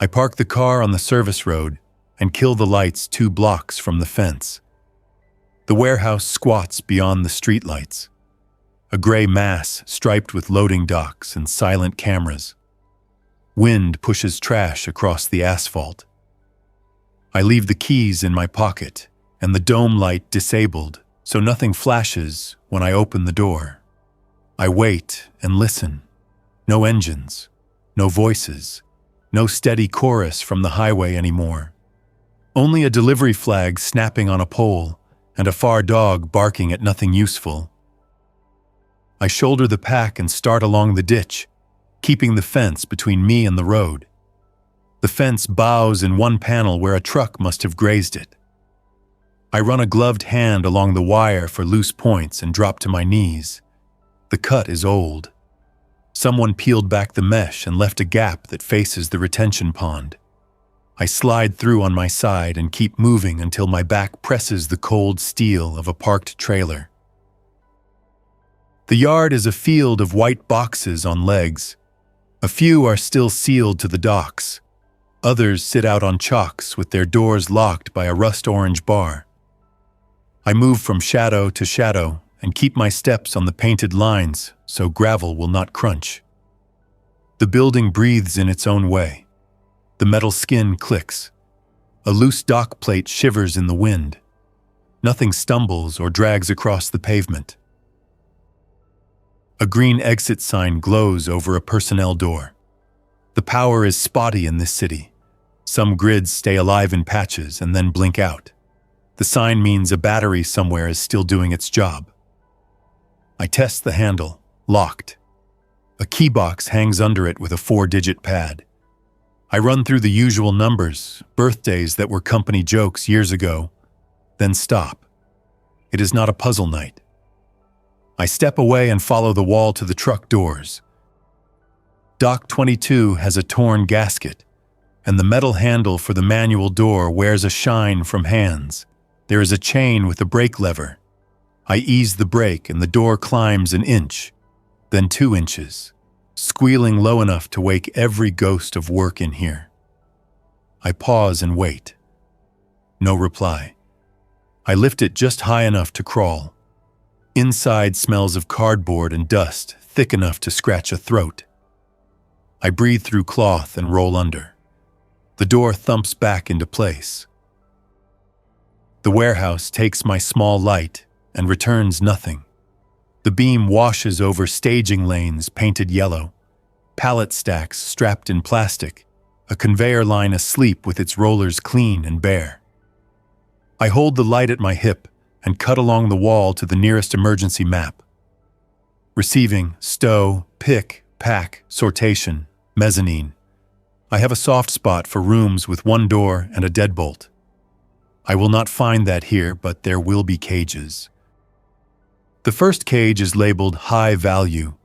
I park the car on the service road and kill the lights 2 blocks from the fence. The warehouse squats beyond the streetlights, a gray mass striped with loading docks and silent cameras. Wind pushes trash across the asphalt. I leave the keys in my pocket and the dome light disabled so nothing flashes when I open the door. I wait and listen. No engines, no voices, no steady chorus from the highway anymore. Only a delivery flag snapping on a pole and a far dog barking at nothing useful. I shoulder the pack and start along the ditch, keeping the fence between me and the road. The fence bows in one panel where a truck must have grazed it. I run a gloved hand along the wire for loose points and drop to my knees. The cut is old. Someone peeled back the mesh and left a gap that faces the retention pond. I slide through on my side and keep moving until my back presses the cold steel of a parked trailer. The yard is a field of white boxes on legs. A few are still sealed to the docks. Others sit out on chocks with their doors locked by a rust-orange bar. I move from shadow to shadow and keep my steps on the painted lines so gravel will not crunch. The building breathes in its own way. The metal skin clicks. A loose dock plate shivers in the wind. Nothing stumbles or drags across the pavement. A green exit sign glows over a personnel door. The power is spotty in this city. Some grids stay alive in patches and then blink out. The sign means a battery somewhere is still doing its job. I test the handle, locked. A key box hangs under it with a 4-digit pad. I run through the usual numbers, birthdays that were company jokes years ago, then stop. It is not a puzzle night. I step away and follow the wall to the truck doors. Dock 22 has a torn gasket, and the metal handle for the manual door wears a shine from hands. There is a chain with a brake lever. I ease the brake and the door climbs an inch, then 2 inches, squealing low enough to wake every ghost of work in here. I pause and wait. No reply. I lift it just high enough to crawl. Inside smells of cardboard and dust, thick enough to scratch a throat. I breathe through cloth and roll under. The door thumps back into place. The warehouse takes my small light and returns nothing. The beam washes over staging lanes painted yellow, pallet stacks strapped in plastic, a conveyor line asleep with its rollers clean and bare. I hold the light at my hip and cut along the wall to the nearest emergency map. Receiving, stow, pick, pack, sortation, mezzanine. I have a soft spot for rooms with 1 door and a deadbolt. I will not find that here, but there will be cages. The first cage is labeled high value.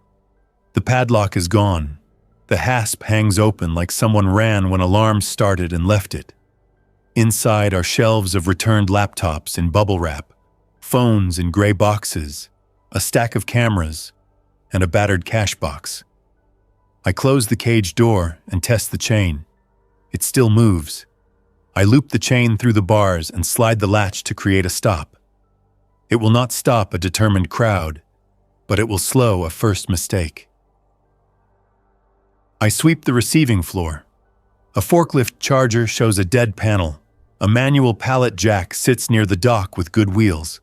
The padlock is gone. The hasp hangs open like someone ran when alarms started and left it. Inside are shelves of returned laptops in bubble wrap, phones in gray boxes, a stack of cameras, and a battered cash box. I close the cage door and test the chain. It still moves. I loop the chain through the bars and slide the latch to create a stop. It will not stop a determined crowd, but it will slow a first mistake. I sweep the receiving floor. A forklift charger shows a dead panel. A manual pallet jack sits near the dock with good wheels.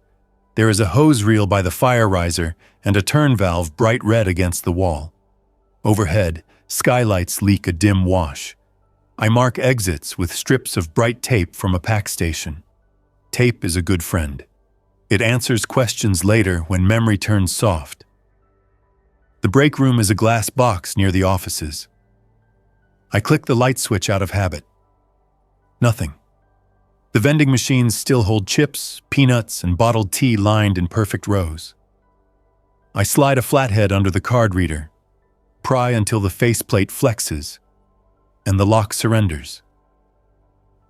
There is a hose reel by the fire riser and a turn valve bright red against the wall. Overhead, skylights leak a dim wash. I mark exits with strips of bright tape from a pack station. Tape is a good friend. It answers questions later when memory turns soft. The break room is a glass box near the offices. I click the light switch out of habit. Nothing. The vending machines still hold chips, peanuts, and bottled tea lined in perfect rows. I slide a flathead under the card reader, pry until the faceplate flexes, and the lock surrenders.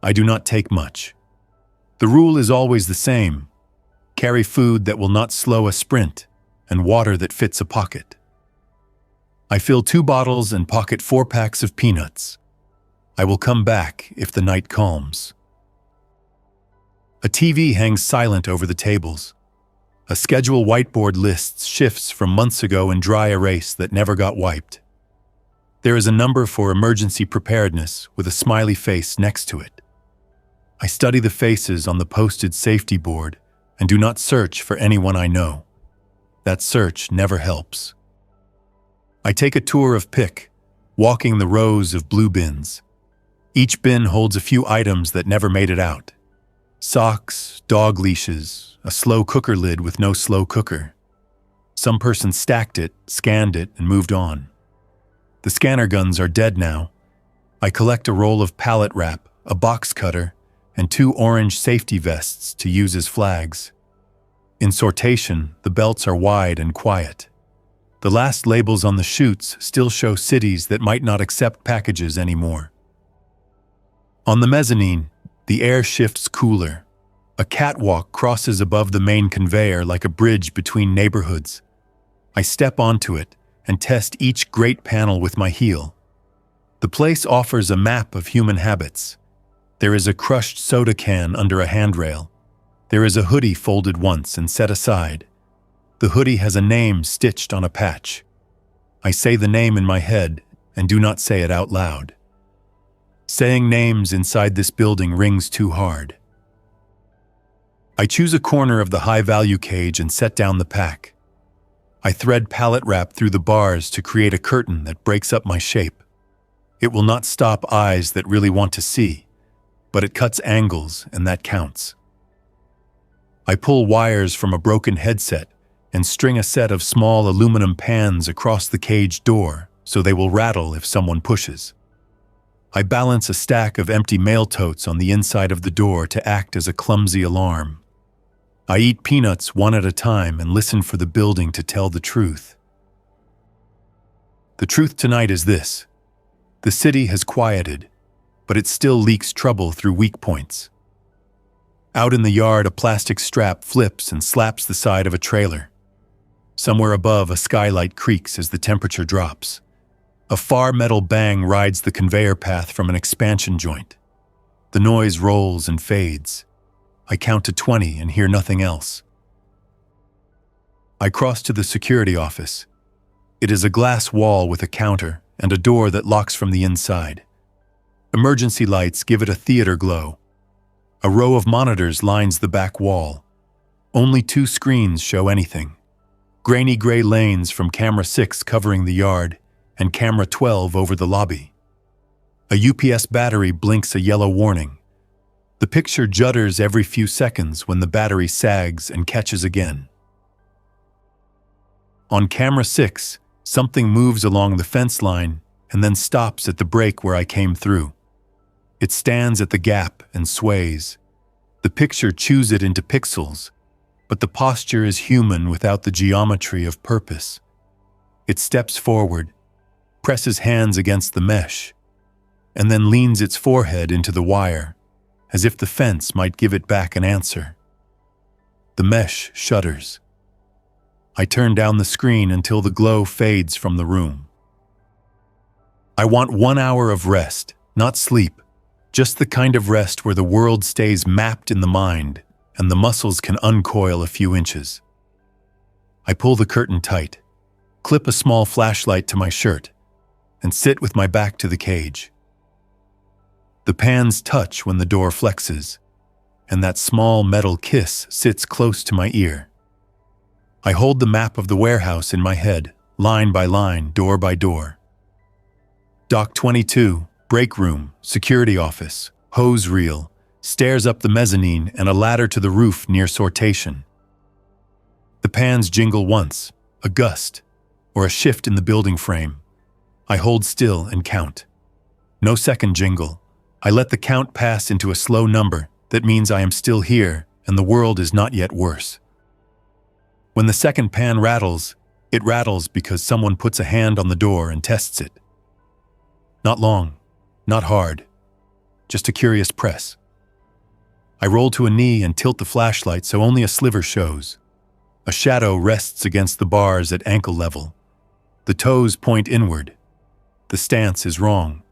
I do not take much. The rule is always the same. Carry food that will not slow a sprint, and water that fits a pocket. I fill 2 bottles and pocket 4 packs of peanuts. I will come back if the night calms. A TV hangs silent over the tables. A schedule whiteboard lists shifts from months ago in dry erase that never got wiped. There is a number for emergency preparedness with a smiley face next to it. I study the faces on the posted safety board and do not search for anyone I know. That search never helps. I take a tour of pick, walking the rows of blue bins. Each bin holds a few items that never made it out. Socks, dog leashes, a slow cooker lid with no slow cooker. Some person stacked it, scanned it, and moved on. The scanner guns are dead now. I collect a roll of pallet wrap, a box cutter, and 2 orange safety vests to use as flags. In sortation, the belts are wide and quiet. The last labels on the chutes still show cities that might not accept packages anymore. On the mezzanine, the air shifts cooler. A catwalk crosses above the main conveyor like a bridge between neighborhoods. I step onto it and test each great panel with my heel. The place offers a map of human habits. There is a crushed soda can under a handrail. There is a hoodie folded once and set aside. The hoodie has a name stitched on a patch. I say the name in my head and do not say it out loud. Saying names inside this building rings too hard. I choose a corner of the high-value cage and set down the pack. I thread pallet wrap through the bars to create a curtain that breaks up my shape. It will not stop eyes that really want to see, but it cuts angles, and that counts. I pull wires from a broken headset and string a set of small aluminum pans across the cage door so they will rattle if someone pushes. I balance a stack of empty mail totes on the inside of the door to act as a clumsy alarm. I eat peanuts one at a time and listen for the building to tell the truth. The truth tonight is this: the city has quieted, but it still leaks trouble through weak points. Out in the yard, a plastic strap flips and slaps the side of a trailer. Somewhere above, a skylight creaks as the temperature drops. A far metal bang rides the conveyor path from an expansion joint. The noise rolls and fades. I count to 20 and hear nothing else. I cross to the security office. It is a glass wall with a counter and a door that locks from the inside. Emergency lights give it a theater glow. A row of monitors lines the back wall. Only 2 screens show anything. Grainy gray lanes from camera 6 covering the yard and camera 12 over the lobby. A UPS battery blinks a yellow warning. The picture judders every few seconds when the battery sags and catches again. On camera 6, something moves along the fence line and then stops at the break where I came through. It stands at the gap and sways. The picture chews it into pixels, but the posture is human without the geometry of purpose. It steps forward, presses hands against the mesh, and then leans its forehead into the wire, as if the fence might give it back an answer. The mesh shudders. I turn down the screen until the glow fades from the room. I want 1 hour of rest, not sleep, just the kind of rest where the world stays mapped in the mind and the muscles can uncoil a few inches. I pull the curtain tight, clip a small flashlight to my shirt, and sit with my back to the cage. The pans touch when the door flexes, and that small metal kiss sits close to my ear. I hold the map of the warehouse in my head, line by line, door by door. Dock 22, break room, security office, hose reel, stairs up the mezzanine, and a ladder to the roof near sortation. The pans jingle once, a gust, or a shift in the building frame. I hold still and count. No second jingle. I let the count pass into a slow number that means I am still here and the world is not yet worse. When the second pan rattles, it rattles because someone puts a hand on the door and tests it. Not long, not hard, just a curious press. I roll to a knee and tilt the flashlight so only a sliver shows. A shadow rests against the bars at ankle level. The toes point inward. The stance is wrong.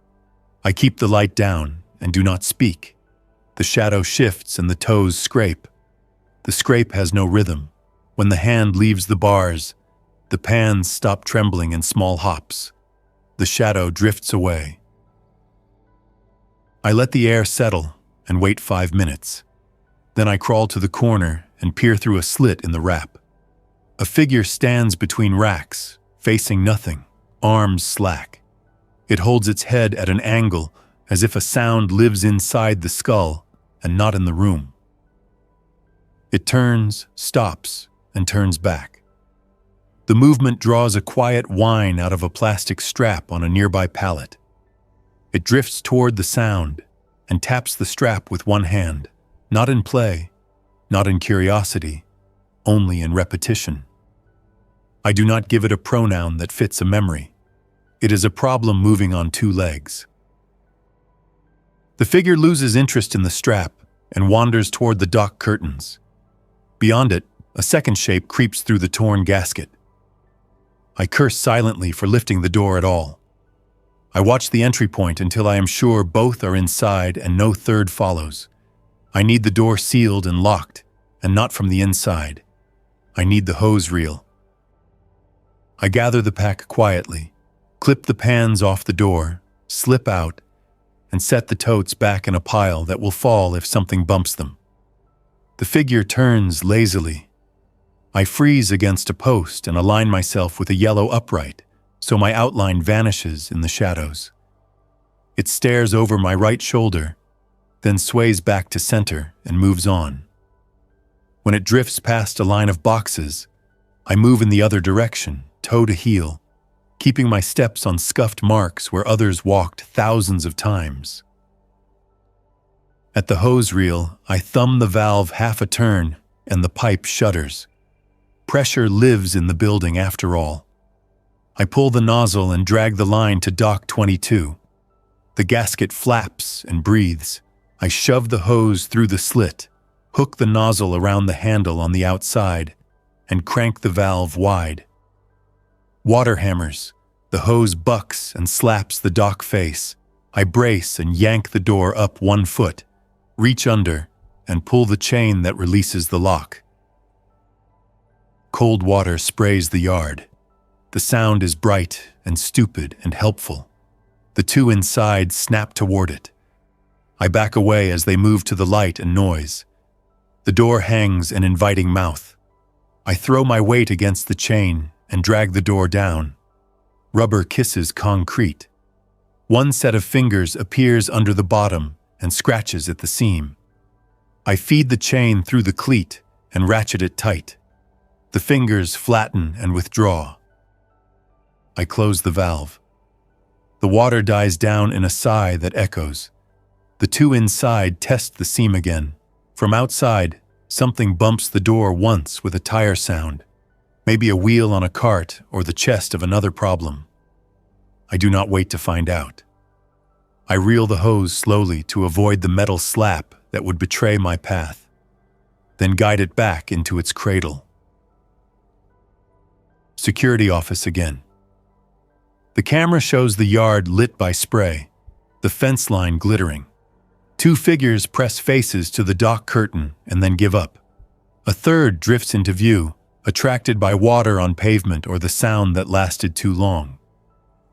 I keep the light down and do not speak. The shadow shifts and the toes scrape. The scrape has no rhythm. When the hand leaves the bars, the pans stop trembling in small hops. The shadow drifts away. I let the air settle and wait 5 minutes. Then I crawl to the corner and peer through a slit in the wrap. A figure stands between racks, facing nothing, arms slack. It holds its head at an angle as if a sound lives inside the skull and not in the room. It turns, stops, and turns back. The movement draws a quiet whine out of a plastic strap on a nearby pallet. It drifts toward the sound and taps the strap with one hand, not in play, not in curiosity, only in repetition. I do not give it a pronoun that fits a memory. It is a problem moving on 2 legs. The figure loses interest in the strap and wanders toward the dock curtains. Beyond it, a second shape creeps through the torn gasket. I curse silently for lifting the door at all. I watch the entry point until I am sure both are inside and no third follows. I need the door sealed and locked, and not from the inside. I need the hose reel. I gather the pack quietly, clip the pans off the door, slip out, and set the totes back in a pile that will fall if something bumps them. The figure turns lazily. I freeze against a post and align myself with a yellow upright, so my outline vanishes in the shadows. It stares over my right shoulder, then sways back to center and moves on. When it drifts past a line of boxes, I move in the other direction, toe to heel, keeping my steps on scuffed marks where others walked thousands of times. At the hose reel, I thumb the valve half a turn and the pipe shudders. Pressure lives in the building after all. I pull the nozzle and drag the line to dock 22. The gasket flaps and breathes. I shove the hose through the slit, hook the nozzle around the handle on the outside, and crank the valve wide. Water hammers. The hose bucks and slaps the dock face. I brace and yank the door up 1 foot, reach under, and pull the chain that releases the lock. Cold water sprays the yard. The sound is bright and stupid and helpful. The 2 inside snap toward it. I back away as they move to the light and noise. The door hangs an inviting mouth. I throw my weight against the chain and drag the door down. Rubber kisses concrete. 1 set of fingers appears under the bottom and scratches at the seam. I feed the chain through the cleat and ratchet it tight. The fingers flatten and withdraw. I close the valve. The water dies down in a sigh that echoes. The 2 inside test the seam again. From outside, something bumps the door once with a tire sound. Maybe a wheel on a cart or the chest of another problem. I do not wait to find out. I reel the hose slowly to avoid the metal slap that would betray my path, then guide it back into its cradle. Security office again. The camera shows the yard lit by spray, the fence line glittering. 2 figures press faces to the dock curtain and then give up. A third drifts into view, attracted by water on pavement or the sound that lasted too long.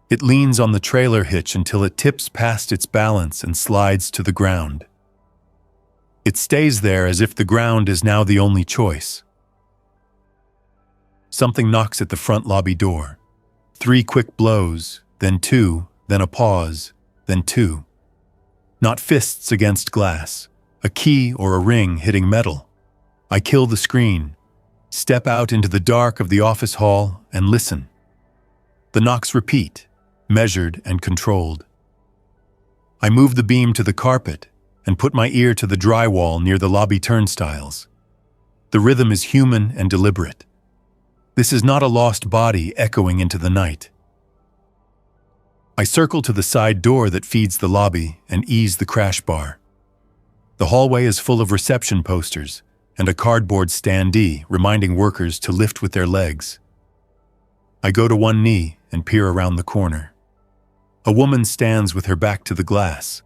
It leans on the trailer hitch until it tips past its balance and slides to the ground. It stays there as if the ground is now the only choice. Something knocks at the front lobby door. 3 quick blows, then 2, then a pause, then 2. Not fists against glass, a key or a ring hitting metal. I kill the screen, step out into the dark of the office hall, and listen. The knocks repeat, measured and controlled. I move the beam to the carpet and put my ear to the drywall near the lobby turnstiles. The rhythm is human and deliberate. This is not a lost body echoing into the night. I circle to the side door that feeds the lobby and ease the crash bar. The hallway is full of reception posters and a cardboard standee reminding workers to lift with their legs. I go to one knee and peer around the corner. A woman stands with her back to the glass,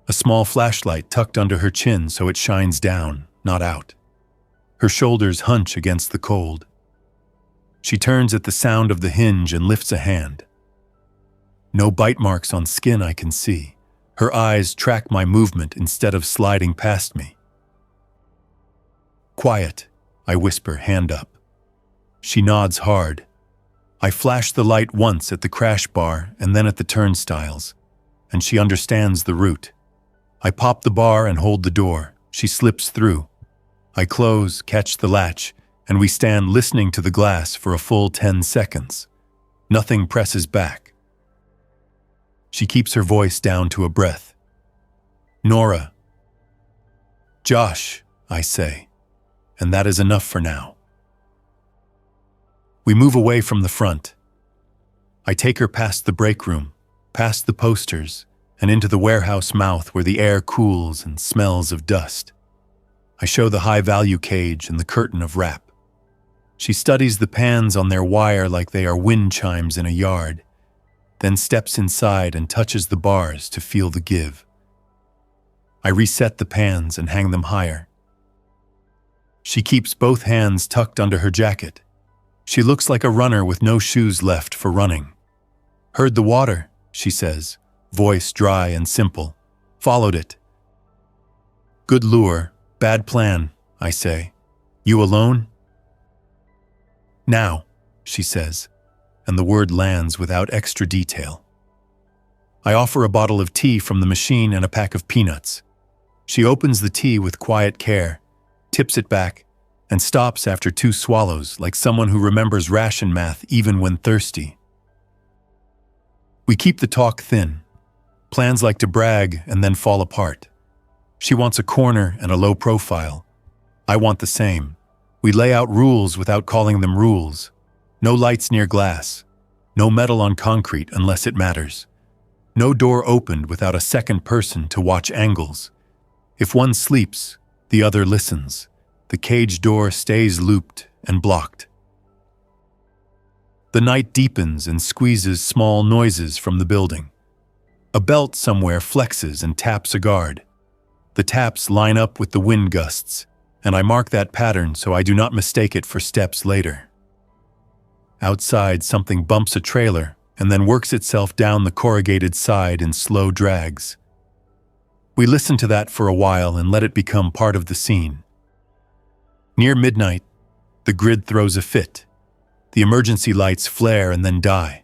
a small flashlight tucked under her chin so it shines down, not out. Her shoulders hunch against the cold. She turns at the sound of the hinge and lifts a hand. No bite marks on skin I can see. Her eyes track my movement instead of sliding past me. "Quiet," I whisper, hand up. She nods hard. I flash the light once at the crash bar and then at the turnstiles, and she understands the route. I pop the bar and hold the door. She slips through. I close, catch the latch, and we stand listening to the glass for a full 10 seconds. Nothing presses back. She keeps her voice down to a breath. "Nora." "Josh," I say, and that is enough for now. We move away from the front. I take her past the break room, past the posters, and into the warehouse mouth where the air cools and smells of dust. I show the high-value cage and the curtain of wrap. She studies the pans on their wire like they are wind chimes in a yard, then steps inside and touches the bars to feel the give. I reset the pans and hang them higher. She keeps both hands tucked under her jacket. She looks like a runner with no shoes left for running. "Heard the water," she says, voice dry and simple. "Followed it." "Good lure, bad plan," I say. "You alone?" "Now," she says, and the word lands without extra detail. I offer a bottle of tea from the machine and a pack of peanuts. She opens the tea with quiet care, tips it back, and stops after 2 swallows like someone who remembers ration math even when thirsty. We keep the talk thin. Plans like to brag and then fall apart. She wants a corner and a low profile. I want the same. We lay out rules without calling them rules. No lights near glass. No metal on concrete unless it matters. No door opened without a second person to watch angles. If one sleeps, the other listens. The cage door stays looped and blocked. The night deepens and squeezes small noises from the building. A belt somewhere flexes and taps a guard. The taps line up with the wind gusts, and I mark that pattern so I do not mistake it for steps later. Outside, something bumps a trailer and then works itself down the corrugated side in slow drags. We listen to that for a while and let it become part of the scene. Near midnight, the grid throws a fit. The emergency lights flare and then die.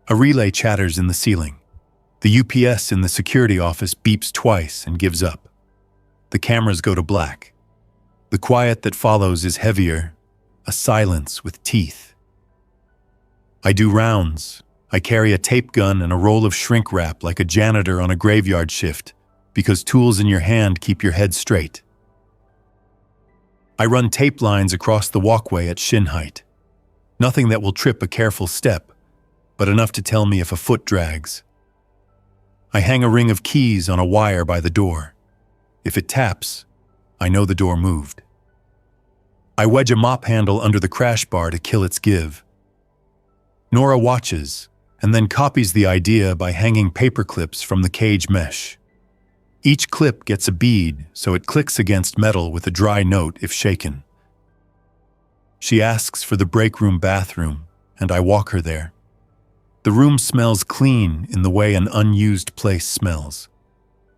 A relay chatters in the ceiling. The UPS in the security office beeps twice and gives up. The cameras go to black. The quiet that follows is heavier, a silence with teeth. I do rounds. I carry a tape gun and a roll of shrink wrap like a janitor on a graveyard shift, because tools in your hand keep your head straight. I run tape lines across the walkway at shin height. Nothing that will trip a careful step, but enough to tell me if a foot drags. I hang a ring of keys on a wire by the door. If it taps, I know the door moved. I wedge a mop handle under the crash bar to kill its give. Nora watches, and then copies the idea by hanging paper clips from the cage mesh. Each clip gets a bead, so it clicks against metal with a dry note if shaken. She asks for the break room bathroom, and I walk her there. The room smells clean in the way an unused place smells.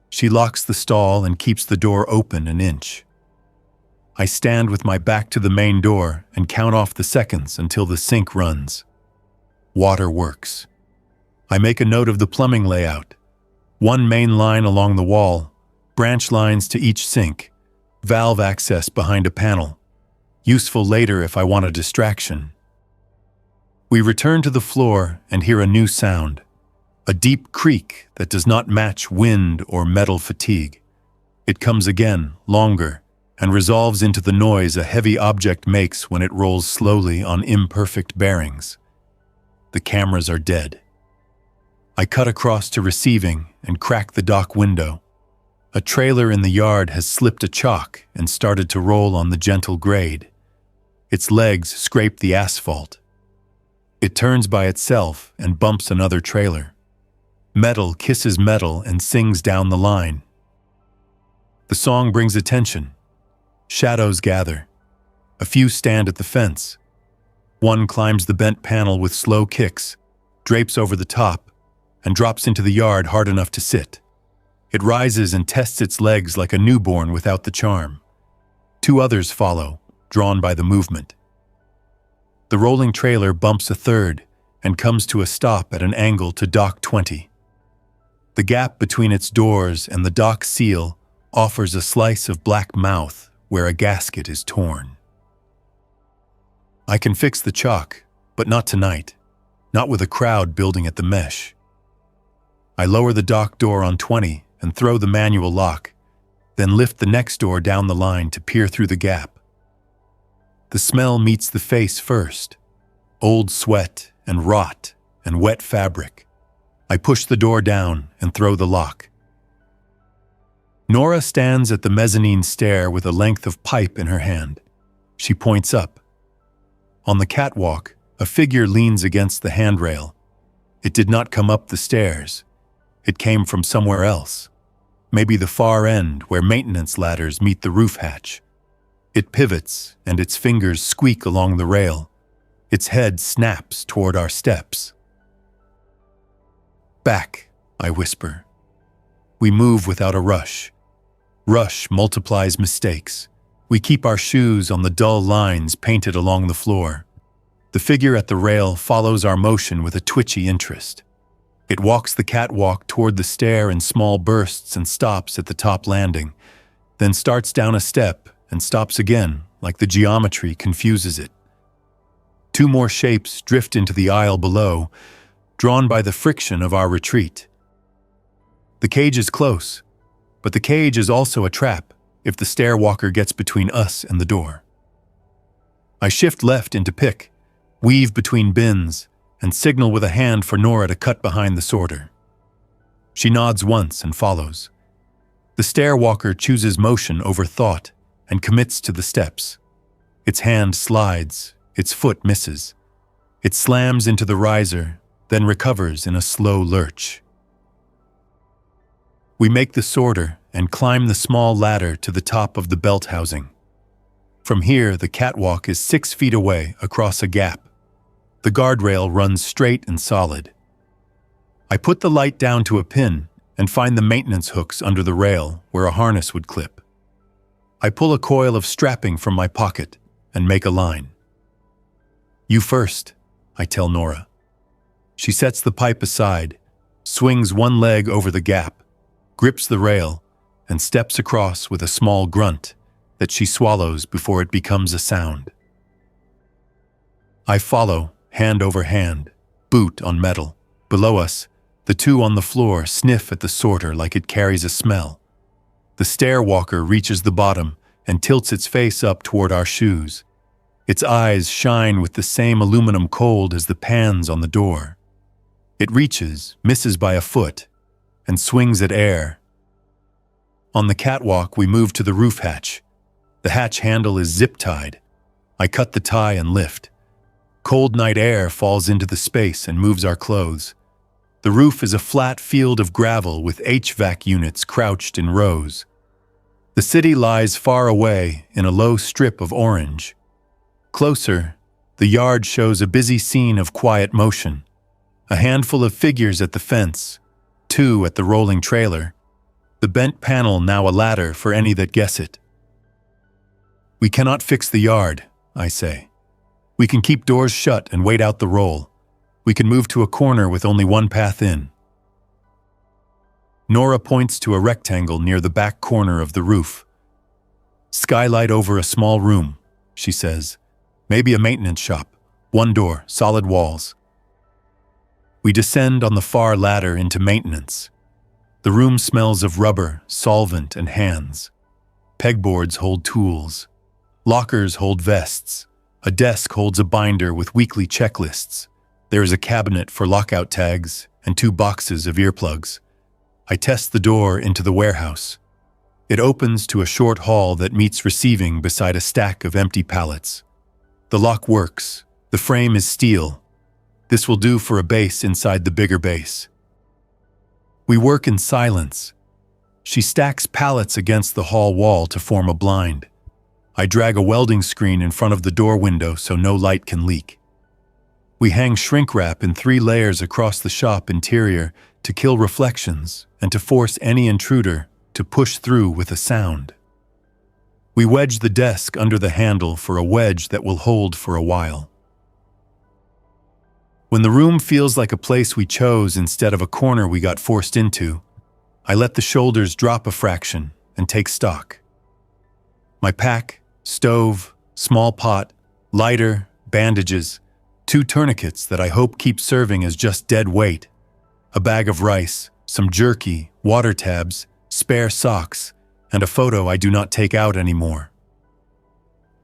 She locks the stall and keeps the door open an inch. I stand with my back to the main door and count off the seconds until the sink runs. Water works. I make a note of the plumbing layout. 1 main line along the wall, branch lines to each sink, valve access behind a panel. Useful later if I want a distraction. We return to the floor and hear a new sound. A deep creak that does not match wind or metal fatigue. It comes again, longer, and resolves into the noise a heavy object makes when it rolls slowly on imperfect bearings. The cameras are dead. I cut across to receiving and crack the dock window. A trailer in the yard has slipped a chock and started to roll on the gentle grade. Its legs scrape the asphalt. It turns by itself and bumps another trailer. Metal kisses metal and sings down the line. The song brings attention. Shadows gather. A few stand at the fence. One climbs the bent panel with slow kicks, drapes over the top, and drops into the yard hard enough to sit. It rises and tests its legs like a newborn without the charm. Two others follow, drawn by the movement. The rolling trailer bumps a third and comes to a stop at an angle to dock 20. The gap between its doors and the dock seal offers a slice of black mouth where a gasket is torn. I can fix the chalk, but not tonight, not with a crowd building at the mesh. I lower the dock door on 20 and throw the manual lock, then lift the next door down the line to peer through the gap. The smell meets the face first, old sweat and rot and wet fabric. I push the door down and throw the lock. Nora stands at the mezzanine stair with a length of pipe in her hand. She points up. On the catwalk, a figure leans against the handrail. It did not come up the stairs. It came from somewhere else. Maybe the far end where maintenance ladders meet the roof hatch. It pivots and its fingers squeak along the rail. Its head snaps toward our steps. Back, I whisper. We move without a rush. Rush multiplies mistakes. We keep our shoes on the dull lines painted along the floor. The figure at the rail follows our motion with a twitchy interest. It walks the catwalk toward the stair in small bursts and stops at the top landing, then starts down a step and stops again, like the geometry confuses it. Two more shapes drift into the aisle below, drawn by the friction of our retreat. The cage is close, but the cage is also a trap if the stairwalker gets between us and the door. I shift left into pick, weave between bins, and signal with a hand for Nora to cut behind the sorter. She nods once and follows. The stairwalker chooses motion over thought and commits to the steps. Its hand slides, its foot misses. It slams into the riser, then recovers in a slow lurch. We make the sorter and climb the small ladder to the top of the belt housing. From here, the catwalk is 6 feet away across a gap. The guardrail runs straight and solid. I put the light down to a pin and find the maintenance hooks under the rail where a harness would clip. I pull a coil of strapping from my pocket and make a line. You first, I tell Nora. She sets the pipe aside, swings one leg over the gap, grips the rail, and steps across with a small grunt that she swallows before it becomes a sound. I follow, hand over hand, boot on metal. Below us, the two on the floor sniff at the sorter like it carries a smell. The stairwalker reaches the bottom and tilts its face up toward our shoes. Its eyes shine with the same aluminum cold as the pans on the door. It reaches, misses by a foot, and swings at air. On the catwalk, we move to the roof hatch. The hatch handle is zip-tied. I cut the tie and lift. Cold night air falls into the space and moves our clothes. The roof is a flat field of gravel with HVAC units crouched in rows. The city lies far away in a low strip of orange. Closer, the yard shows a busy scene of quiet motion. A handful of figures at the fence, 2 at the rolling trailer. The bent panel now a ladder for any that guess it. We cannot fix the yard, I say. We can keep doors shut and wait out the roll. We can move to a corner with only one path in. Nora points to a rectangle near the back corner of the roof. Skylight over a small room, she says. Maybe a maintenance shop. One door, solid walls. We descend on the far ladder into maintenance. The room smells of rubber, solvent, and hands. Pegboards hold tools. Lockers hold vests. A desk holds a binder with weekly checklists. There is a cabinet for lockout tags and 2 boxes of earplugs. I test the door into the warehouse. It opens to a short hall that meets receiving beside a stack of empty pallets. The lock works. The frame is steel. This will do for a base inside the bigger base. We work in silence. She stacks pallets against the hall wall to form a blind. I drag a welding screen in front of the door window so no light can leak. We hang shrink wrap in 3 layers across the shop interior to kill reflections and to force any intruder to push through with a sound. We wedge the desk under the handle for a wedge that will hold for a while. When the room feels like a place we chose instead of a corner we got forced into, I let the shoulders drop a fraction and take stock. My pack, stove, small pot, lighter, bandages, 2 tourniquets that I hope keep serving as just dead weight, a bag of rice, some jerky, water tabs, spare socks, and a photo I do not take out anymore.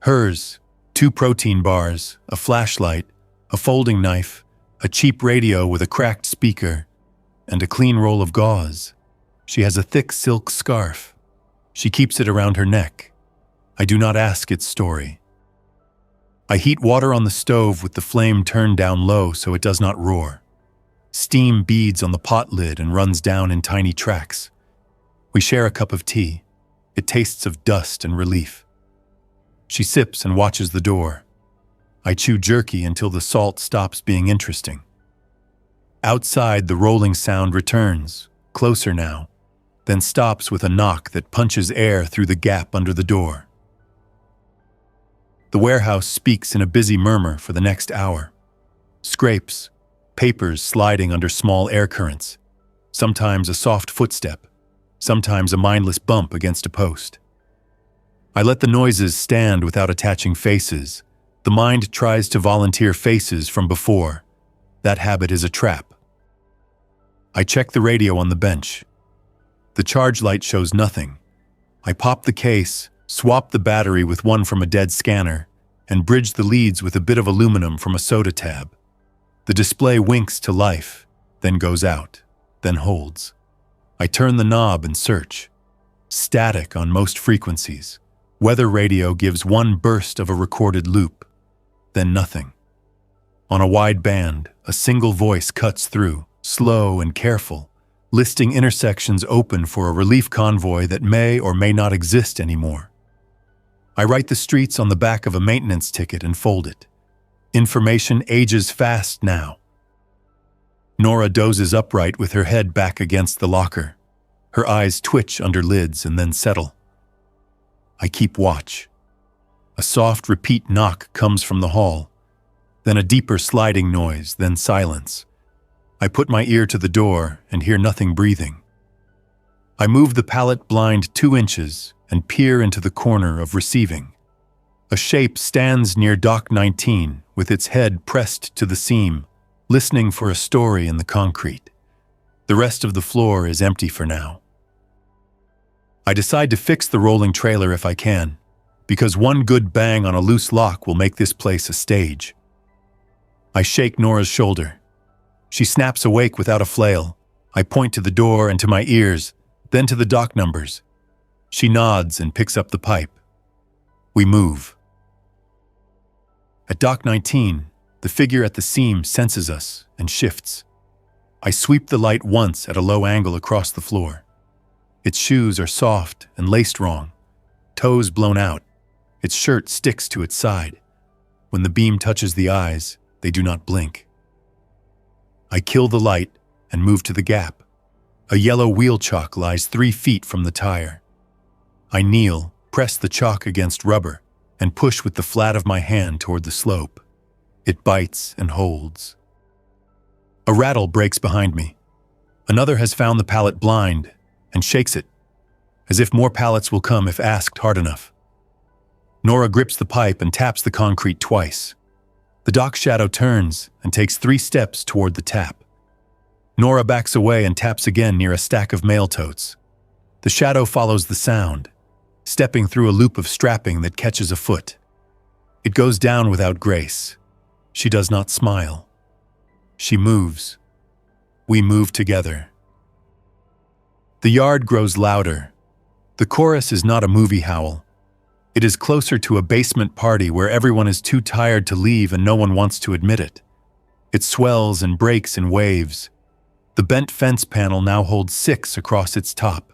Hers, 2 protein bars, a flashlight, a folding knife, a cheap radio with a cracked speaker, and a clean roll of gauze. She has a thick silk scarf. She keeps it around her neck. I do not ask its story. I heat water on the stove with the flame turned down low so it does not roar. Steam beads on the pot lid and runs down in tiny tracks. We share a cup of tea. It tastes of dust and relief. She sips and watches the door. I chew jerky until the salt stops being interesting. Outside, the rolling sound returns, closer now, then stops with a knock that punches air through the gap under the door. The warehouse speaks in a busy murmur for the next hour. Scrapes, papers sliding under small air currents, sometimes a soft footstep, sometimes a mindless bump against a post. I let the noises stand without attaching faces. The mind tries to volunteer faces from before. That habit is a trap. I check the radio on the bench. The charge light shows nothing. I pop the case, swap the battery with one from a dead scanner, and bridge the leads with a bit of aluminum from a soda tab. The display winks to life, then goes out, then holds. I turn the knob and search. Static on most frequencies. Weather radio gives one burst of a recorded loop, then nothing. On a wide band, a single voice cuts through, slow and careful, listing intersections open for a relief convoy that may or may not exist anymore. I write the streets on the back of a maintenance ticket and fold it. Information ages fast now. Nora dozes upright with her head back against the locker. Her eyes twitch under lids and then settle. I keep watch. A soft repeat knock comes from the hall, then a deeper sliding noise, then silence. I put my ear to the door and hear nothing breathing. I move the pallet blind 2 inches and peer into the corner of receiving. A shape stands near dock 19 with its head pressed to the seam, listening for a story in the concrete. The rest of the floor is empty for now. I decide to fix the rolling trailer if I can, because one good bang on a loose lock will make this place a stage. I shake Nora's shoulder. She snaps awake without a flail. I point to the door and to my ears, then to the dock numbers. She nods and picks up the pipe. We move. At dock 19, the figure at the seam senses us and shifts. I sweep the light once at a low angle across the floor. Its shoes are soft and laced wrong, toes blown out. Its shirt sticks to its side. When the beam touches the eyes, they do not blink. I kill the light and move to the gap. A yellow wheel chalk lies 3 feet from the tire. I kneel, press the chalk against rubber, and push with the flat of my hand toward the slope. It bites and holds. A rattle breaks behind me. Another has found the pallet blind and shakes it, as if more pallets will come if asked hard enough. Nora grips the pipe and taps the concrete twice. The dock shadow turns and takes 3 steps toward the tap. Nora backs away and taps again near a stack of mail totes. The shadow follows the sound, stepping through a loop of strapping that catches a foot. It goes down without grace. She does not smile. She moves. We move together. The yard grows louder. The chorus is not a movie howl. It is closer to a basement party where everyone is too tired to leave and no one wants to admit it. It swells and breaks in waves. The bent fence panel now holds 6 across its top,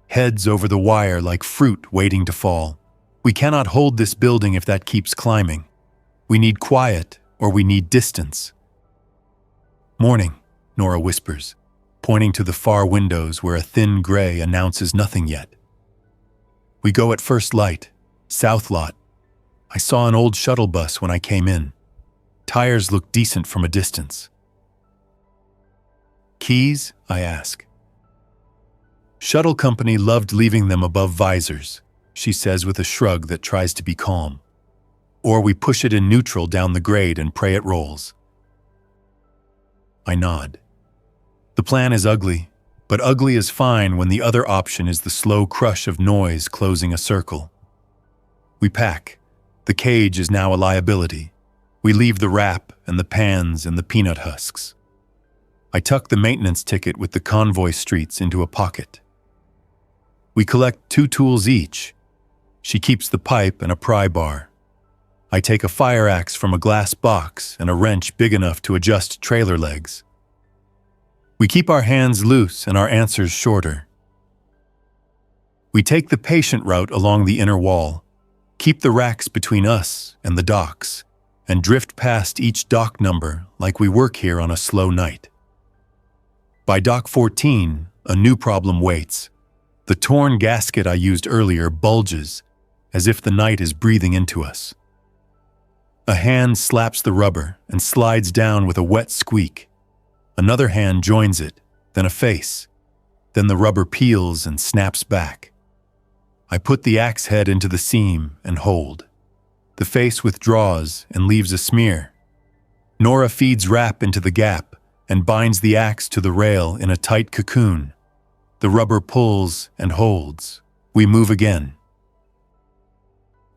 heads over the wire like fruit waiting to fall. We cannot hold this building if that keeps climbing. We need quiet, or we need distance. Morning, Nora whispers, pointing to the far windows where a thin gray announces nothing yet. We go at first light, south lot. I saw an old shuttle bus when I came in. Tires look decent from a distance. Keys? I ask. Shuttle company loved leaving them above visors, she says with a shrug that tries to be calm. Or we push it in neutral down the grade and pray it rolls. I nod. The plan is ugly, but ugly is fine when the other option is the slow crush of noise closing a circle. We pack. The cage is now a liability. We leave the wrap and the pans and the peanut husks. I tuck the maintenance ticket with the convoy streets into a pocket. We collect 2 tools each. She keeps the pipe and a pry bar. I take a fire axe from a glass box and a wrench big enough to adjust trailer legs. We keep our hands loose and our answers shorter. We take the patient route along the inner wall, keep the racks between us and the docks, and drift past each dock number like we work here on a slow night. By dock 14, a new problem waits. The torn gasket I used earlier bulges, as if the night is breathing into us. A hand slaps the rubber and slides down with a wet squeak. Another hand joins it, then a face. Then the rubber peels and snaps back. I put the axe head into the seam and hold. The face withdraws and leaves a smear. Nora feeds wrap into the gap and binds the axe to the rail in a tight cocoon. The rubber pulls and holds. We move again.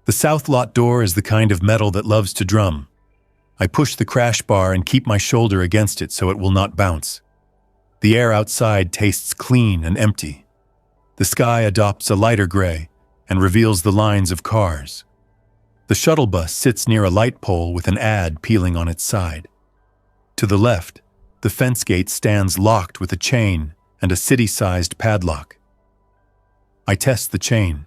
The south lot door is the kind of metal that loves to drum. I push the crash bar and keep my shoulder against it so it will not bounce. The air outside tastes clean and empty. The sky adopts a lighter gray and reveals the lines of cars. The shuttle bus sits near a light pole with an ad peeling on its side. To the left, the fence gate stands locked with a chain and a city-sized padlock. I test the chain.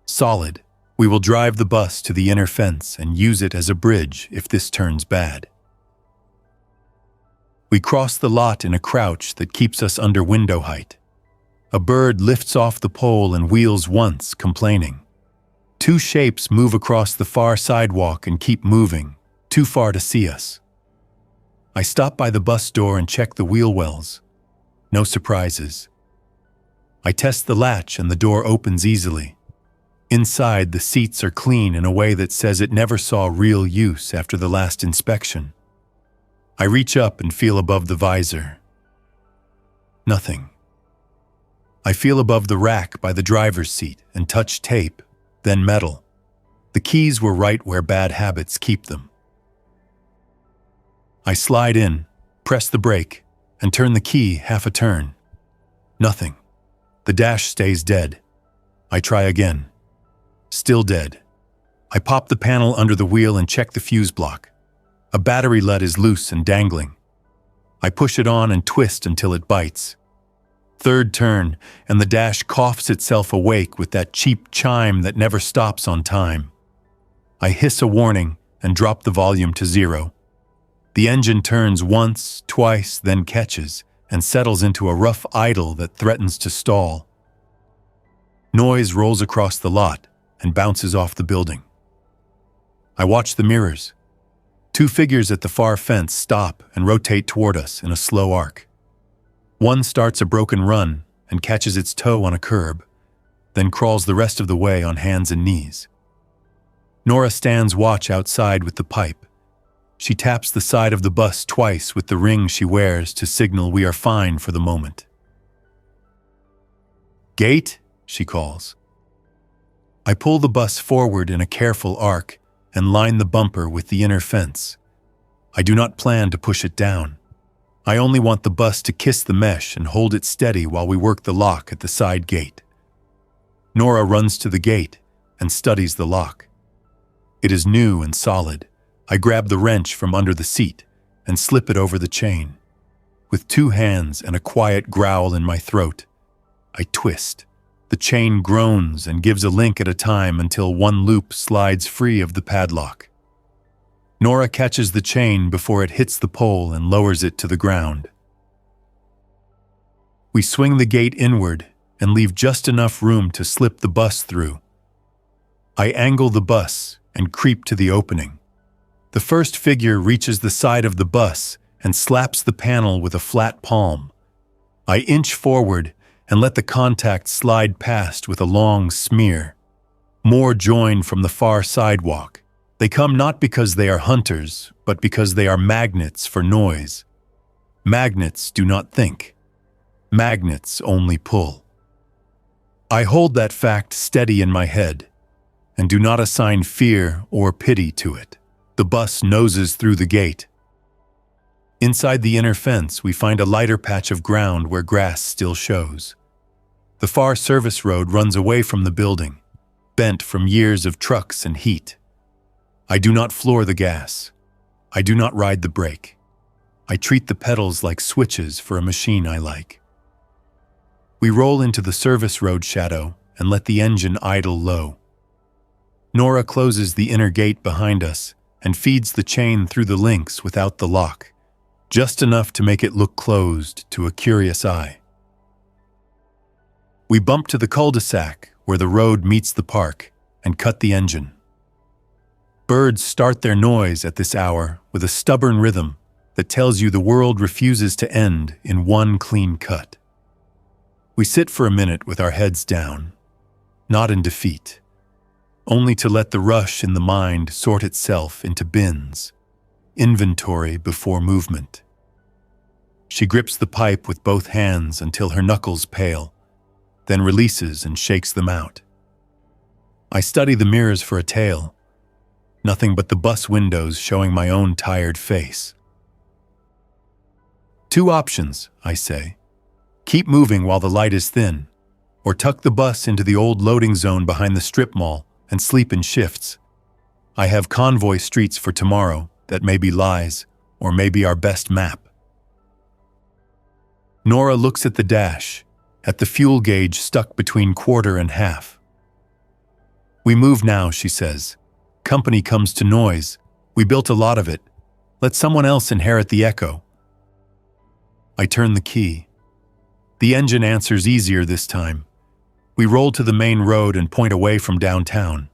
Solid. We will drive the bus to the inner fence and use it as a bridge if this turns bad. We cross the lot in a crouch that keeps us under window height. A bird lifts off the pole and wheels once, complaining. 2 shapes move across the far sidewalk and keep moving, too far to see us. I stop by the bus door and check the wheel wells. No surprises. I test the latch and the door opens easily. Inside, the seats are clean in a way that says it never saw real use after the last inspection. I reach up and feel above the visor. Nothing. I feel above the rack by the driver's seat and touch tape, then metal. The keys were right where bad habits keep them. I slide in, press the brake, and turn the key half a turn. Nothing. The dash stays dead. I try again. Still dead. I pop the panel under the wheel and check the fuse block. A battery lead is loose and dangling. I push it on and twist until it bites. Third turn, and the dash coughs itself awake with that cheap chime that never stops on time. I hiss a warning and drop the volume to 0. The engine turns once, twice, then catches, and settles into a rough idle that threatens to stall. Noise rolls across the lot and bounces off the building. I watch the mirrors. 2 figures at the far fence stop and rotate toward us in a slow arc. One starts a broken run and catches its toe on a curb, then crawls the rest of the way on hands and knees. Nora stands watch outside with the pipe. She taps the side of the bus twice with the ring she wears to signal we are fine for the moment. "Gate?" she calls. I pull the bus forward in a careful arc and line the bumper with the inner fence. I do not plan to push it down. I only want the bus to kiss the mesh and hold it steady while we work the lock at the side gate. Nora runs to the gate and studies the lock. It is new and solid. I grab the wrench from under the seat and slip it over the chain. With 2 hands and a quiet growl in my throat, I twist. The chain groans and gives a link at a time until one loop slides free of the padlock. Nora catches the chain before it hits the pole and lowers it to the ground. We swing the gate inward and leave just enough room to slip the bus through. I angle the bus and creep to the opening. The first figure reaches the side of the bus and slaps the panel with a flat palm. I inch forward and let the contact slide past with a long smear. More join from the far sidewalk. They come not because they are hunters, but because they are magnets for noise. Magnets do not think. Magnets only pull. I hold that fact steady in my head and do not assign fear or pity to it. The bus noses through the gate. Inside the inner fence, we find a lighter patch of ground where grass still shows. The far service road runs away from the building, bent from years of trucks and heat. I do not floor the gas. I do not ride the brake. I treat the pedals like switches for a machine I like. We roll into the service road shadow and let the engine idle low. Nora closes the inner gate behind us and feeds the chain through the links without the lock, just enough to make it look closed to a curious eye. We bump to the cul-de-sac where the road meets the park and cut the engine. Birds start their noise at this hour with a stubborn rhythm that tells you the world refuses to end in one clean cut. We sit for a minute with our heads down, not in defeat, only to let the rush in the mind sort itself into bins, inventory before movement. She grips the pipe with both hands until her knuckles pale, then releases and shakes them out. I study the mirrors for a tale, nothing but the bus windows showing my own tired face. 2 options, I say. Keep moving while the light is thin, or tuck the bus into the old loading zone behind the strip mall and sleep in shifts. I have convoy streets for tomorrow that may be lies, or maybe our best map. Nora looks at the dash, at the fuel gauge stuck between quarter and half. We move now, she says. Company comes to noise. We built a lot of it. Let someone else inherit the echo. I turn the key. The engine answers easier this time. We roll to the main road and point away from downtown.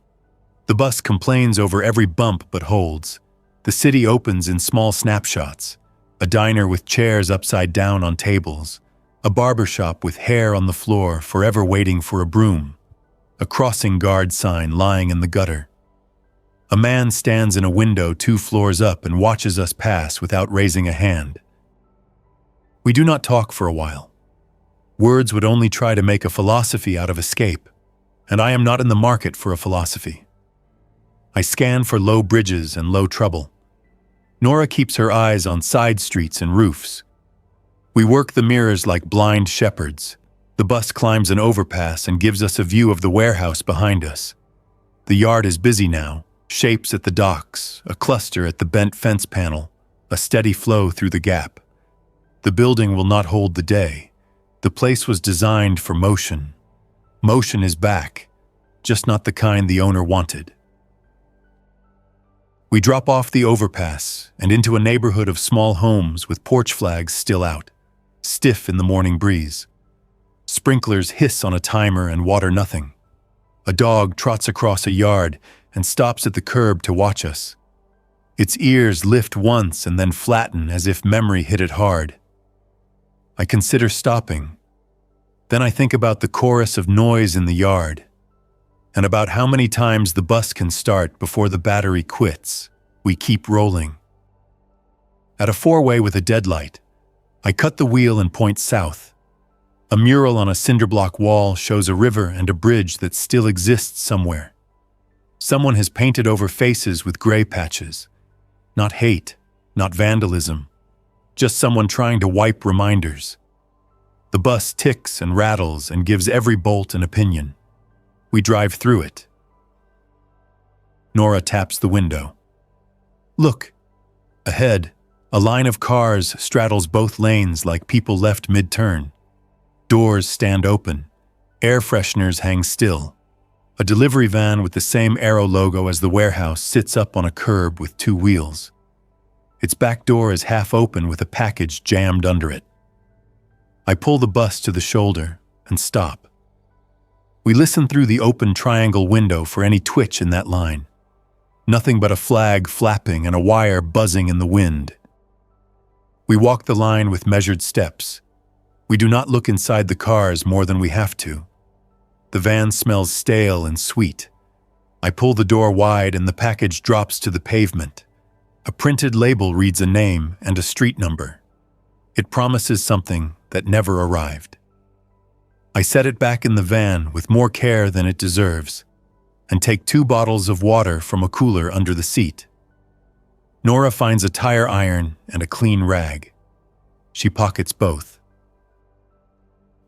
The bus complains over every bump but holds. The city opens in small snapshots. A diner with chairs upside down on tables. A barber shop with hair on the floor forever waiting for a broom. A crossing guard sign lying in the gutter. A man stands in a window 2 floors up and watches us pass without raising a hand. We do not talk for a while. Words would only try to make a philosophy out of escape, and I am not in the market for a philosophy. I scan for low bridges and low trouble. Nora keeps her eyes on side streets and roofs. We work the mirrors like blind shepherds. The bus climbs an overpass and gives us a view of the warehouse behind us. The yard is busy now, shapes at the docks, a cluster at the bent fence panel, a steady flow through the gap. The building will not hold the day. The place was designed for motion. Motion is back, just not the kind the owner wanted. We drop off the overpass and into a neighborhood of small homes with porch flags still out, stiff in the morning breeze. Sprinklers hiss on a timer and water nothing. A dog trots across a yard and stops at the curb to watch us. Its ears lift once and then flatten as if memory hit it hard. I consider stopping. Then I think about the chorus of noise in the yard, and about how many times the bus can start before the battery quits. We keep rolling. At a 4-way with a deadlight, I cut the wheel and point south. A mural on a cinder block wall shows a river and a bridge that still exists somewhere. Someone has painted over faces with gray patches. Not hate, not vandalism, just someone trying to wipe reminders. The bus ticks and rattles and gives every bolt an opinion. We drive through it. Nora taps the window. Look, ahead, A line of cars straddles both lanes like people left mid-turn. Doors stand open. Air fresheners hang still. A delivery van with the same Arrow logo as the warehouse sits up on a curb with two wheels. Its back door is half open with a package jammed under it. I pull the bus to the shoulder and stop. We listen through the open triangle window for any twitch in that line. Nothing but a flag flapping and a wire buzzing in the wind. We walk the line with measured steps. We do not look inside the cars more than we have to. The van smells stale and sweet. I pull the door wide and the package drops to the pavement. A printed label reads a name and a street number. It promises something that never arrived. I set it back in the van with more care than it deserves and take 2 bottles of water from a cooler under the seat. Nora finds a tire iron and a clean rag. She pockets both.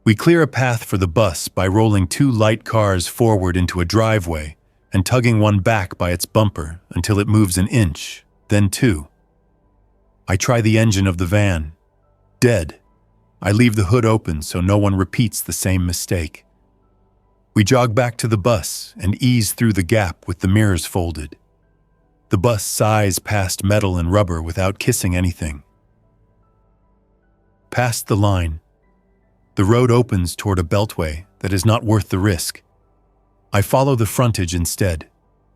We clear a path for the bus by rolling 2 light cars forward into a driveway and tugging one back by its bumper until it moves an inch, then 2. I try the engine of the van. Dead. I leave the hood open so no one repeats the same mistake. We jog back to the bus and ease through the gap with the mirrors folded. The bus sighs past metal and rubber without kissing anything. Past the line, the road opens toward a beltway that is not worth the risk. I follow the frontage instead.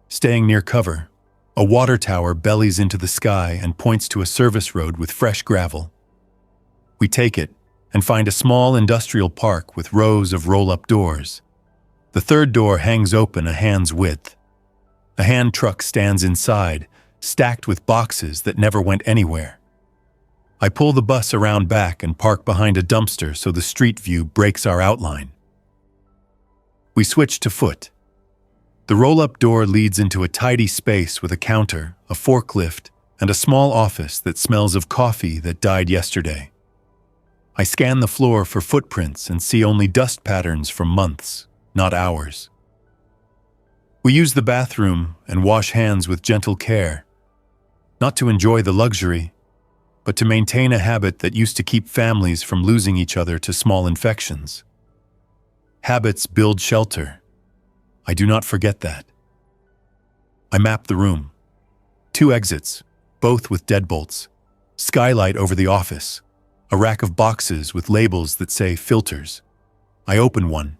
Staying near cover, a water tower bellies into the sky and points to a service road with fresh gravel. We take it and find a small industrial park with rows of roll-up doors. The third door hangs open a hand's width. A hand truck stands inside, stacked with boxes that never went anywhere. I pull the bus around back and park behind a dumpster so the street view breaks our outline. We switch to foot. The roll-up door leads into a tidy space with a counter, a forklift, and a small office that smells of coffee that died yesterday. I scan the floor for footprints and see only dust patterns from months, not hours. We use the bathroom and wash hands with gentle care, not to enjoy the luxury, but to maintain a habit that used to keep families from losing each other to small infections. Habits build shelter. I do not forget that. I map the room. 2 exits, both with deadbolts. Skylight over the office. A rack of boxes with labels that say filters. I open one.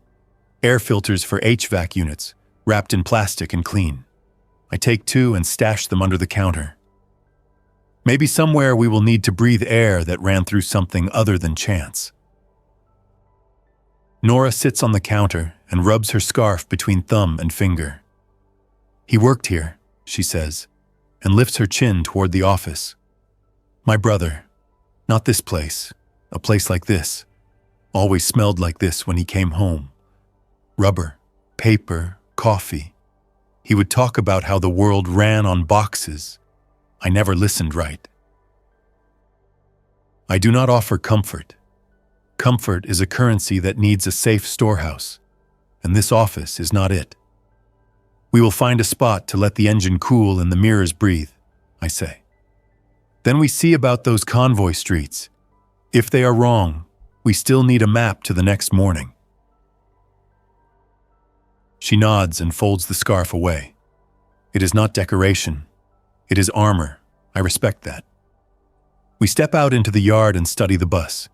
Air filters for HVAC units, wrapped in plastic and clean. I take 2 and stash them under the counter. Maybe somewhere we will need to breathe air that ran through something other than chance. Nora sits on the counter and rubs her scarf between thumb and finger. He worked here, she says, and lifts her chin toward the office. My brother, not this place, a place like this, always smelled like this when he came home. Rubber, paper, coffee. He would talk about how the world ran on boxes. I never listened right. I do not offer comfort. Comfort is a currency that needs a safe storehouse, and this office is not it. We will find a spot to let the engine cool and the mirrors breathe, I say. Then we see about those convoy streets. If they are wrong, we still need a map to the next morning. She nods and folds the scarf away. It is not decoration. It is armor. I respect that. We step out into the yard and study the bus.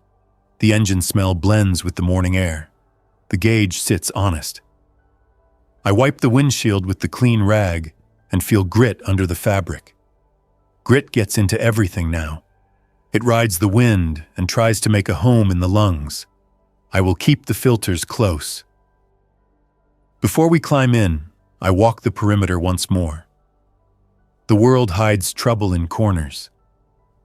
The engine smell blends with the morning air. The gauge sits honest. I wipe the windshield with the clean rag and feel grit under the fabric. Grit gets into everything now. It rides the wind and tries to make a home in the lungs. I will keep the filters close. Before we climb in, I walk the perimeter once more. The world hides trouble in corners.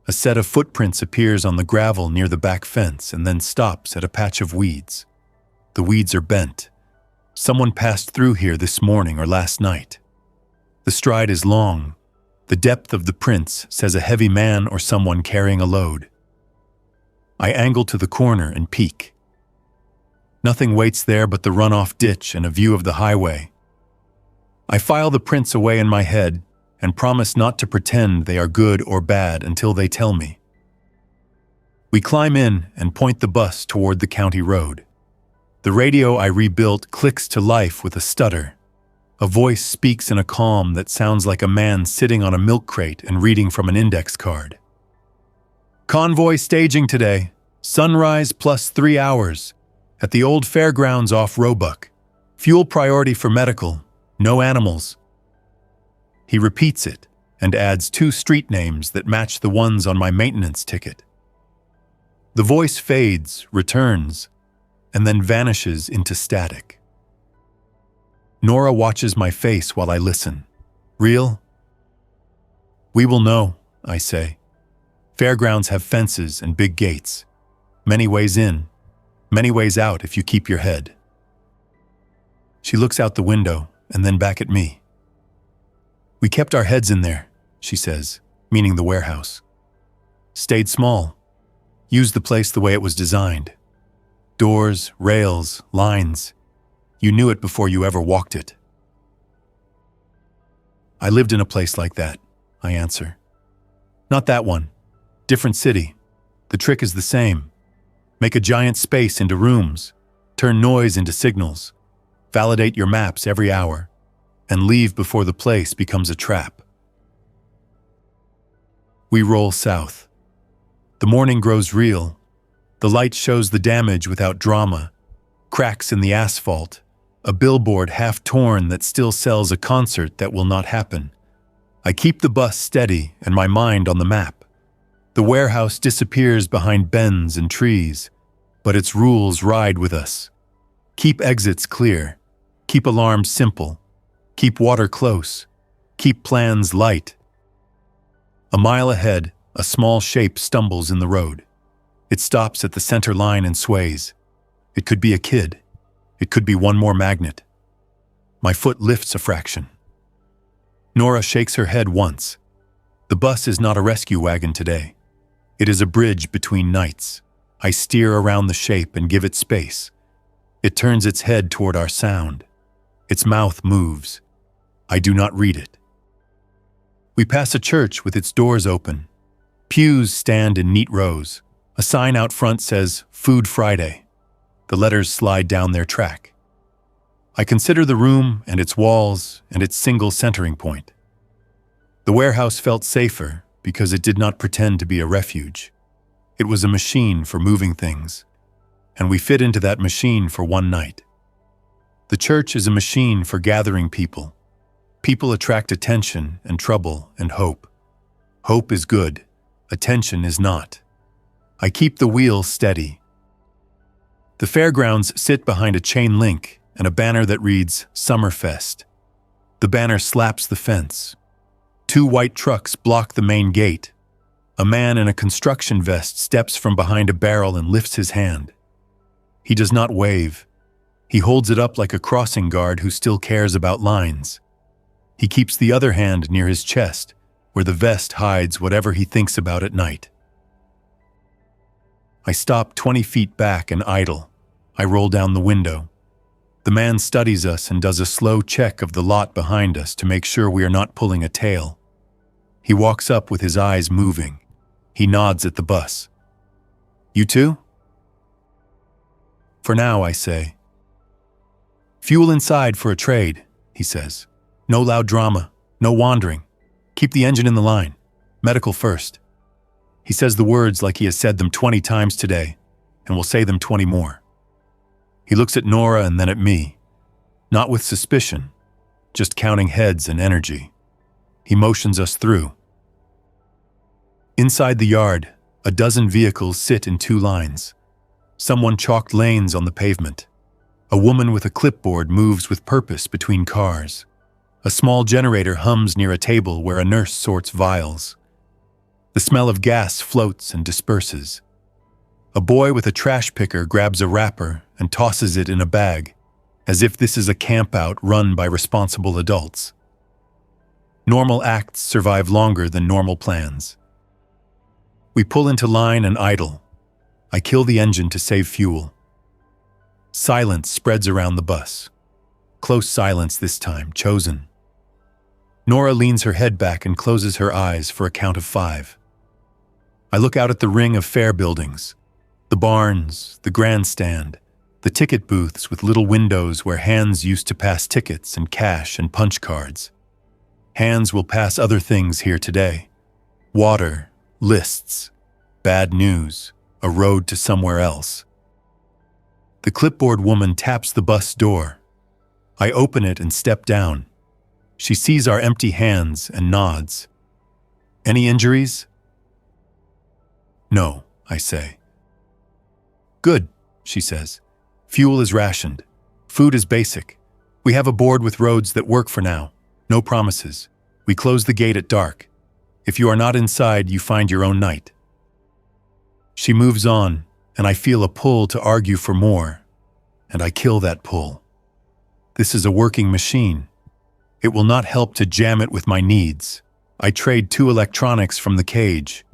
A set of footprints appears on the gravel near the back fence and then stops at a patch of weeds. The weeds are bent. Someone passed through here this morning or last night. The stride is long. The depth of the prints says a heavy man or someone carrying a load. I angle to the corner and peek. Nothing waits there but the runoff ditch and a view of the highway. I file the prints away in my head and promise not to pretend they are good or bad until they tell me. We climb in and point the bus toward the county road. The radio I rebuilt clicks to life with a stutter. A voice speaks in a calm that sounds like a man sitting on a milk crate and reading from an index card. Convoy staging today. Sunrise plus 3 hours. At the old fairgrounds off Roebuck. Fuel priority for medical. No animals. He repeats it and adds 2 street names that match the ones on my maintenance ticket. The voice fades, returns, and then vanishes into static. Nora watches my face while I listen. Real? We will know, I say. Fairgrounds have fences and big gates. Many ways in, many ways out if you keep your head. She looks out the window and then back at me. We kept our heads in there, she says, meaning the warehouse. Stayed small. Used the place the way it was designed. Doors, rails, lines. You knew it before you ever walked it. I lived in a place like that, I answer. Not that one. Different city. The trick is the same. Make a giant space into rooms. Turn noise into signals. Validate your maps every hour. And leave before the place becomes a trap. We roll south. The morning grows real. The light shows the damage without drama. Cracks in the asphalt. A billboard half torn that still sells a concert that will not happen. I keep the bus steady and my mind on the map. The warehouse disappears behind bends and trees, but its rules ride with us. Keep exits clear. Keep alarms simple. Keep water close. Keep plans light. A mile ahead, a small shape stumbles in the road. It stops at the center line and sways. It could be a kid. It could be one more magnet. My foot lifts a fraction. Nora shakes her head once. The bus is not a rescue wagon today. It is a bridge between nights. I steer around the shape and give it space. It turns its head toward our sound. Its mouth moves. I do not read it. We pass a church with its doors open. Pews stand in neat rows. A sign out front says, Food Friday. The letters slide down their track. I consider the room and its walls and its single centering point. The warehouse felt safer because it did not pretend to be a refuge. It was a machine for moving things, and we fit into that machine for one night. The church is a machine for gathering people. People attract attention and trouble and hope. Hope is good. Attention is not. I keep the wheel steady. The fairgrounds sit behind a chain link and a banner that reads Summerfest. The banner slaps the fence. 2 white trucks block the main gate. A man in a construction vest steps from behind a barrel and lifts his hand. He does not wave. He holds it up like a crossing guard who still cares about lines. He keeps the other hand near his chest, where the vest hides whatever he thinks about at night. I stop 20 feet back and idle. I roll down the window. The man studies us and does a slow check of the lot behind us to make sure we are not pulling a tail. He walks up with his eyes moving. He nods at the bus. You too? For now, I say. Fuel inside for a trade, he says. No loud drama, no wandering. Keep the engine in the line. Medical first. He says the words like he has said them 20 times today, and will say them 20 more. He looks at Nora and then at me. Not with suspicion, just counting heads and energy. He motions us through. Inside the yard, a dozen vehicles sit in 2 lines. Someone chalked lanes on the pavement. A woman with a clipboard moves with purpose between cars. A small generator hums near a table where a nurse sorts vials. The smell of gas floats and disperses. A boy with a trash picker grabs a wrapper and tosses it in a bag, as if this is a campout run by responsible adults. Normal acts survive longer than normal plans. We pull into line and idle. I kill the engine to save fuel. Silence spreads around the bus. Close silence this time, chosen. Nora leans her head back and closes her eyes for a count of 5. I look out at the ring of fair buildings, the barns, the grandstand, the ticket booths with little windows where hands used to pass tickets and cash and punch cards. Hands will pass other things here today. Water, lists, bad news, a road to somewhere else. The clipboard woman taps the bus door. I open it and step down. She sees our empty hands and nods. Any injuries? No, I say. Good, she says. Fuel is rationed. Food is basic. We have a board with roads that work for now. No promises. We close the gate at dark. If you are not inside, you find your own night. She moves on, and I feel a pull to argue for more, and I kill that pull. This is a working machine. It will not help to jam it with my needs. I trade 2 electronics from the cage,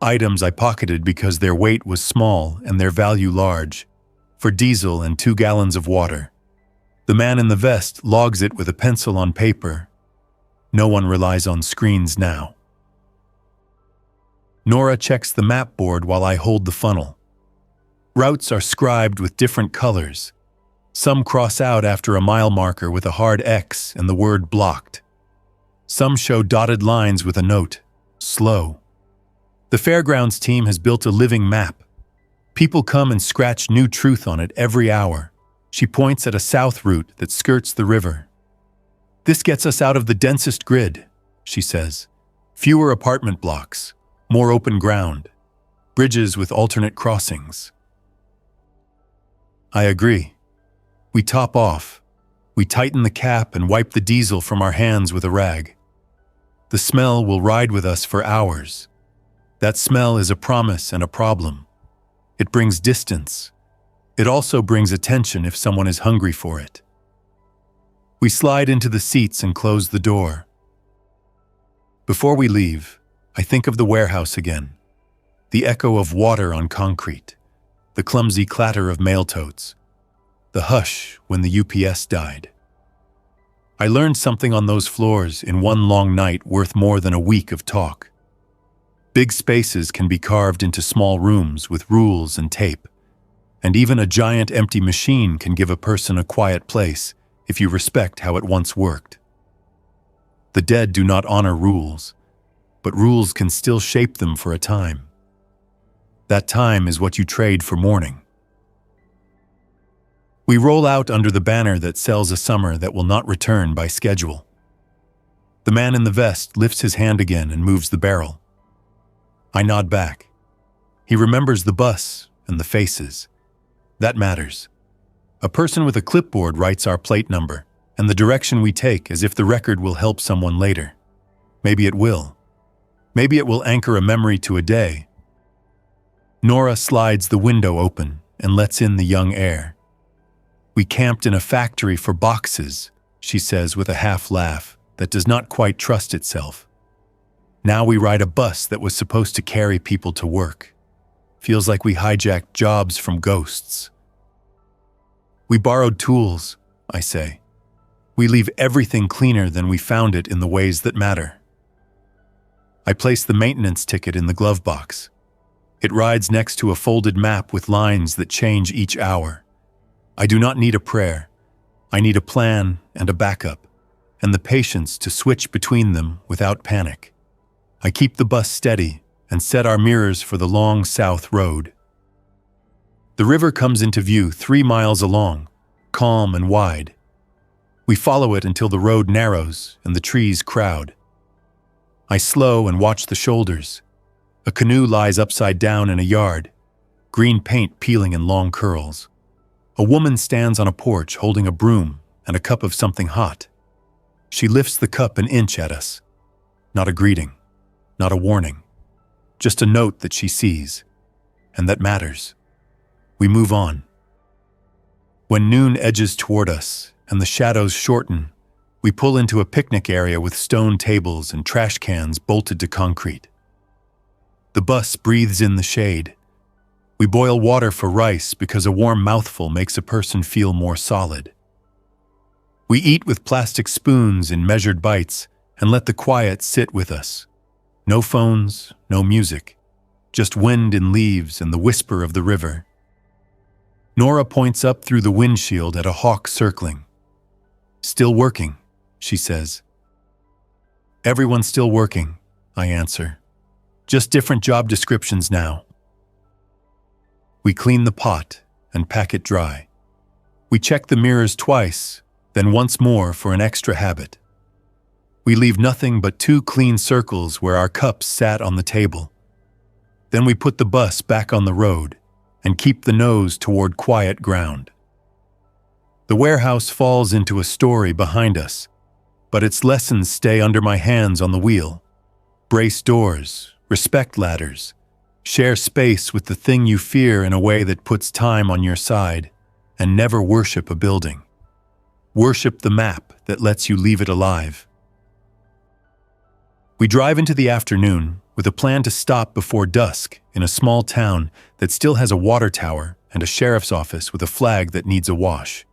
items I pocketed because their weight was small and their value large, for diesel and 2 gallons of water. The man in the vest logs it with a pencil on paper. No one relies on screens now. Nora checks the map board while I hold the funnel. Routes are scribed with different colors. Some cross out after a mile marker with a hard X and the word blocked. Some show dotted lines with a note, slow. The fairgrounds team has built a living map. People come and scratch new truth on it every hour. She points at a south route that skirts the river. This gets us out of the densest grid, she says. Fewer apartment blocks, more open ground, bridges with alternate crossings. I agree. We top off. We tighten the cap and wipe the diesel from our hands with a rag. The smell will ride with us for hours. That smell is a promise and a problem. It brings distance. It also brings attention if someone is hungry for it. We slide into the seats and close the door. Before we leave, I think of the warehouse again. The echo of water on concrete. The clumsy clatter of mail totes. The hush when the UPS died. I learned something on those floors in one long night worth more than a week of talk. Big spaces can be carved into small rooms with rules and tape, and even a giant empty machine can give a person a quiet place if you respect how it once worked. The dead do not honor rules, but rules can still shape them for a time. That time is what you trade for mourning. We roll out under the banner that sells a summer that will not return by schedule. The man in the vest lifts his hand again and moves the barrel. I nod back. He remembers the bus and the faces. That matters. A person with a clipboard writes our plate number and the direction we take as if the record will help someone later. Maybe it will. Maybe it will anchor a memory to a day. Nora slides the window open and lets in the young air. We camped in a factory for boxes, she says with a half laugh that does not quite trust itself. Now we ride a bus that was supposed to carry people to work. Feels like we hijacked jobs from ghosts. We borrowed tools, I say. We leave everything cleaner than we found it in the ways that matter. I place the maintenance ticket in the glove box. It rides next to a folded map with lines that change each hour. I do not need a prayer. I need a plan and a backup, and the patience to switch between them without panic. I keep the bus steady and set our mirrors for the long south road. The river comes into view 3 miles along, calm and wide. We follow it until the road narrows and the trees crowd. I slow and watch the shoulders. A canoe lies upside down in a yard, green paint peeling in long curls. A woman stands on a porch holding a broom and a cup of something hot. She lifts the cup an inch at us. Not a greeting, not a warning, just a note that she sees, and that matters. We move on. When noon edges toward us and the shadows shorten, we pull into a picnic area with stone tables and trash cans bolted to concrete. The bus breathes in the shade. We boil water for rice because a warm mouthful makes a person feel more solid. We eat with plastic spoons in measured bites and let the quiet sit with us. No phones, no music, just wind and leaves and the whisper of the river. Nora points up through the windshield at a hawk circling. "Still working," she says. "Everyone's still working," I answer. "Just different job descriptions now." We clean the pot and pack it dry. We check the mirrors twice, then once more for an extra habit. We leave nothing but 2 clean circles where our cups sat on the table. Then we put the bus back on the road and keep the nose toward quiet ground. The warehouse falls into a story behind us, but its lessons stay under my hands on the wheel. Brace doors, respect ladders, share space with the thing you fear in a way that puts time on your side, and never worship a building. Worship the map that lets you leave it alive. We drive into the afternoon with a plan to stop before dusk in a small town that still has a water tower and a sheriff's office with a flag that needs a wash.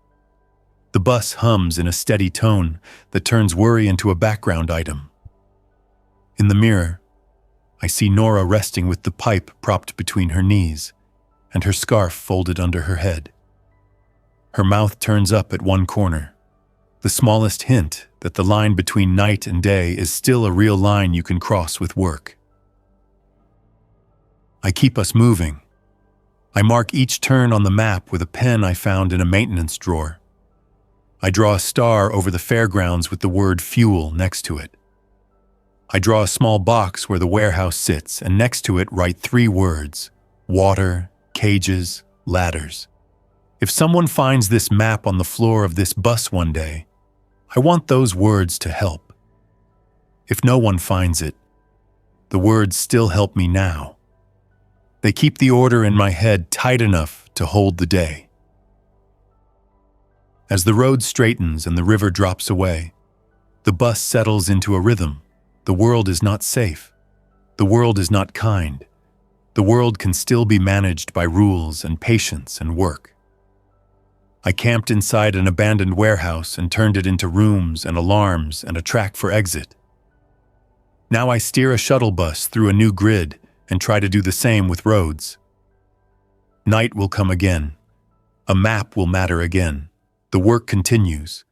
The bus hums in a steady tone that turns worry into a background item. In the mirror, I see Nora resting with the pipe propped between her knees and her scarf folded under her head. Her mouth turns up at one corner, the smallest hint that the line between night and day is still a real line you can cross with work. I keep us moving. I mark each turn on the map with a pen I found in a maintenance drawer. I draw a star over the fairgrounds with the word fuel next to it. I draw a small box where the warehouse sits, and next to it write 3 words: water, cages, ladders. If someone finds this map on the floor of this bus one day, I want those words to help. If no one finds it, the words still help me now. They keep the order in my head tight enough to hold the day. As the road straightens and the river drops away, the bus settles into a rhythm. The world is not safe. The world is not kind. The world can still be managed by rules and patience and work. I camped inside an abandoned warehouse and turned it into rooms and alarms and a track for exit. Now I steer a shuttle bus through a new grid and try to do the same with roads. Night will come again. A map will matter again. The work continues.